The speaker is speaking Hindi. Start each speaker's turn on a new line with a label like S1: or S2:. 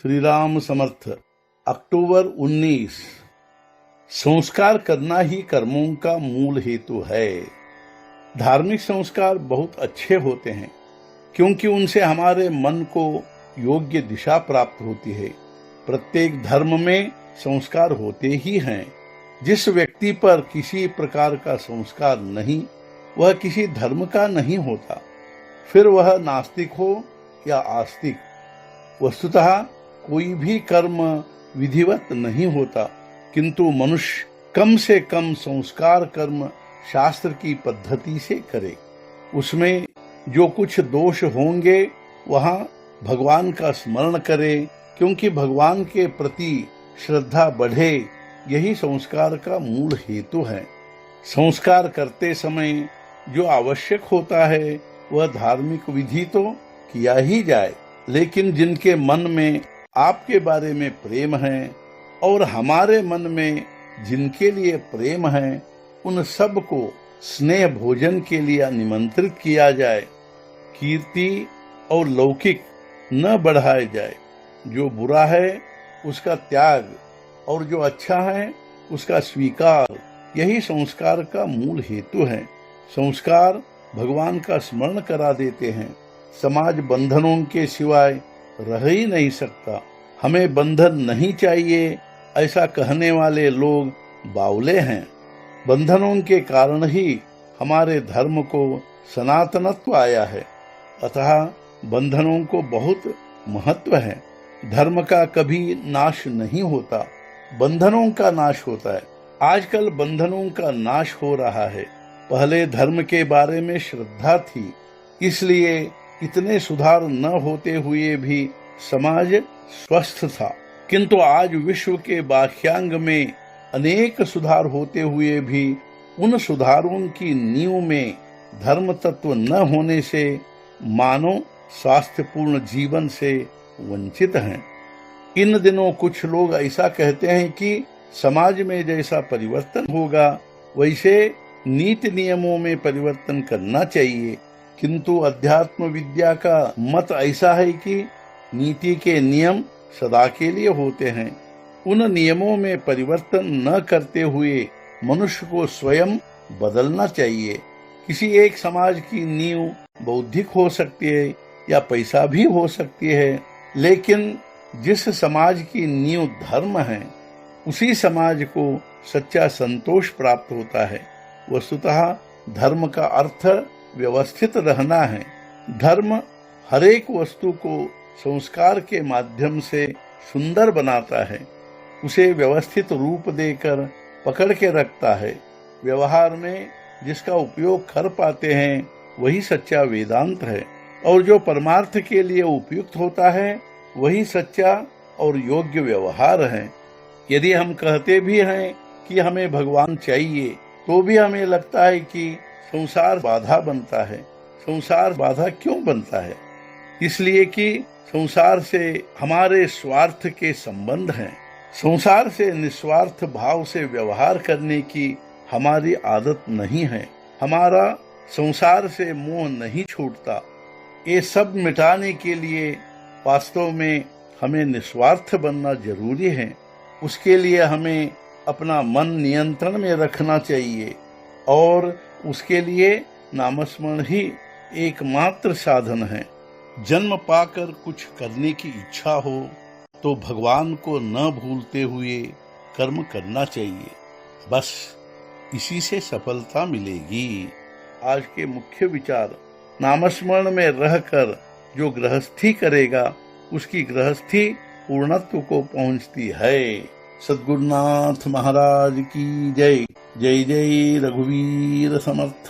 S1: श्री राम समर्थ। अक्टूबर 19। संस्कार करना ही कर्मों का मूल हेतु है। धार्मिक संस्कार बहुत अच्छे होते हैं क्योंकि उनसे हमारे मन को योग्य दिशा प्राप्त होती है। प्रत्येक धर्म में संस्कार होते ही हैं। जिस व्यक्ति पर किसी प्रकार का संस्कार नहीं, वह किसी धर्म का नहीं होता, फिर वह नास्तिक हो या आस्तिक। वस्तुतः कोई भी कर्म विधिवत नहीं होता, किंतु मनुष्य कम से कम संस्कार कर्म शास्त्र की पद्धति से करे। उसमें जो कुछ दोष होंगे वहां भगवान का स्मरण करे, क्योंकि भगवान के प्रति श्रद्धा बढ़े, यही संस्कार का मूल हेतु है। संस्कार करते समय जो आवश्यक होता है वह धार्मिक विधि तो किया ही जाए, लेकिन जिनके मन में आपके बारे में प्रेम है और हमारे मन में जिनके लिए प्रेम है, उन सब को स्नेह भोजन के लिए निमंत्रित किया जाए। कीर्ति और लौकिक न बढ़ाए जाए। जो बुरा है उसका त्याग और जो अच्छा है उसका स्वीकार, यही संस्कार का मूल हेतु है। संस्कार भगवान का स्मरण करा देते हैं। समाज बंधनों के सिवाय रह ही नहीं सकता। हमें बंधन नहीं चाहिए, ऐसा कहने वाले लोग बावले हैं। बंधनों के कारण ही हमारे धर्म को सनातनत्व आया है, अतः बंधनों को बहुत महत्व है। धर्म का कभी नाश नहीं होता, बंधनों का नाश होता है। आजकल बंधनों का नाश हो रहा है। पहले धर्म के बारे में श्रद्धा थी, इसलिए इतने सुधार न होते हुए भी समाज स्वस्थ था, किंतु आज विश्व के बाह्यांग में अनेक सुधार होते हुए भी उन सुधारों की नींव में धर्म तत्व न होने से मानव स्वास्थ्यपूर्ण जीवन से वंचित हैं। इन दिनों कुछ लोग ऐसा कहते हैं कि समाज में जैसा परिवर्तन होगा वैसे नीति नियमों में परिवर्तन करना चाहिए, किंतु अध्यात्म विद्या का मत ऐसा है कि नीति के नियम सदा के लिए होते हैं। उन नियमों में परिवर्तन न करते हुए मनुष्य को स्वयं बदलना चाहिए। किसी एक समाज की नींव बौद्धिक हो सकती है या पैसा भी हो सकती है, लेकिन जिस समाज की नींव धर्म है, उसी समाज को सच्चा संतोष प्राप्त होता है। वस्तुतः धर्म का अर्थ व्यवस्थित रहना है। धर्म हर एक वस्तु को संस्कार के माध्यम से सुंदर बनाता है, उसे व्यवस्थित रूप देकर पकड़ के रखता है। व्यवहार में जिसका उपयोग कर पाते हैं वही सच्चा वेदांत है, और जो परमार्थ के लिए उपयुक्त होता है वही सच्चा और योग्य व्यवहार है। यदि हम कहते भी हैं कि हमें भगवान चाहिए, तो भी हमें लगता है कि संसार बाधा बनता है। संसार बाधा क्यों बनता है? इसलिए कि संसार से हमारे स्वार्थ के संबंध हैं। संसार से निस्वार्थ भाव से व्यवहार करने की हमारी आदत नहीं है। हमारा संसार से मोह नहीं छूटता। ये सब मिटाने के लिए वास्तव में हमें निस्वार्थ बनना जरूरी है। उसके लिए हमें अपना मन नियंत्रण में रखना चाहिए, और उसके लिए नामस्मरण ही एकमात्र साधन है। जन्म पाकर कुछ करने की इच्छा हो तो भगवान को न भूलते हुए कर्म करना चाहिए। बस इसी से सफलता मिलेगी। आज के मुख्य विचार: नामस्मरण में रहकर जो गृहस्थी करेगा उसकी गृहस्थी पूर्णत्व को पहुंचती है। सद्गुरुनाथ महाराज की जय। जय जय रघुवीर समर्थ।